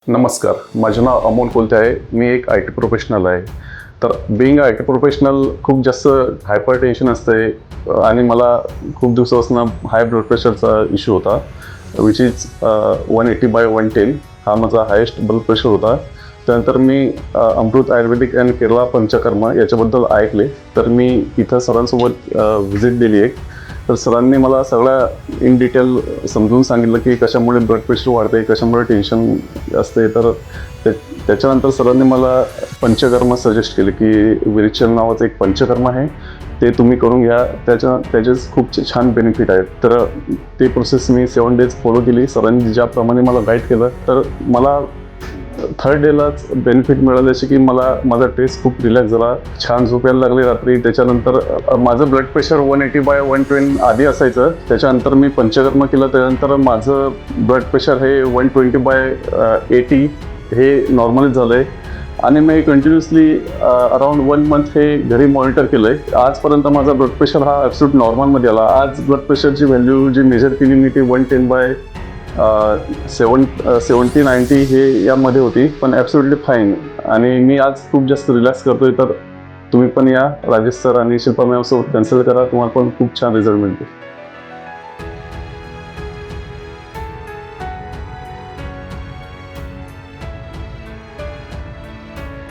नमस्कार, माझे नाव अमोल कोलते आहे. मी एक IT प्रोफेशनल आहे. तर बीइंग IT प्रोफेशनल खूप जास्त हायपर टेन्शन असते आणि मला खूप दिवसापासून हाय ब्लड प्रेशरचा इश्यू होता, विच इज 180/110 हा माझा हायेस्ट ब्लड प्रेशर होता. त्यानंतर मी अमृत आयुर्वेदिक अँड केरला पंचकर्मा याच्याबद्दल ऐकले. तर मी इथं सरांसोबत व्हिजिट दिली एक. तर सरांनी मला सगळ्या इन डिटेल समजून सांगितलं की कशामुळे ब्लड प्रेशर वाढते, कशामुळे टेन्शन असते. तर त्याच्यानंतर सरांनी मला पंचकर्म सजेस्ट केले की विरिचल नावाचं एक पंचकर्म आहे, ते तुम्ही करून घ्या. त्याचेच खूप छान बेनिफिट आहेत. तर ते प्रोसेस मी 7 डेज फॉलो केली. सरांनी ज्याप्रमाणे मला गाईड केलं, तर मला थर्ड डेलाच बेनिफिट मिळालं, जसे की मला माझा टेस्ट खूप रिलॅक्स झाला, छान झोप यायला लागली रात्री. त्याच्यानंतर माझं ब्लड प्रेशर 180/110 आधी असायचं. त्याच्यानंतर मी पंचकर्म केलं, त्यानंतर माझं ब्लड प्रेशर हे 120/80 हे नॉर्मल झालं आहे. आणि मी कंटिन्युअसली अराउंड 1 मंथ हे घरी मॉनिटर केलं आहे. आजपर्यंत माझा ब्लड प्रेशर हा ॲब्सोल्यूट नॉर्मलमध्ये आला. आज ब्लड प्रेशरची व्हॅल्यू जी मेजर केली मी ती 110/70-90 हे यामध्ये होती, पण ॲब्सोल्युटली फाईन. आणि मी आज खूप जास्त रिलॅक्स करतोय. तर तुम्ही पण या, राजेश सर आणि शिल्पा मॅमसोबत कन्सल्ट करा, तुम्हाला पण खूप छान रिझल्ट मिळतो.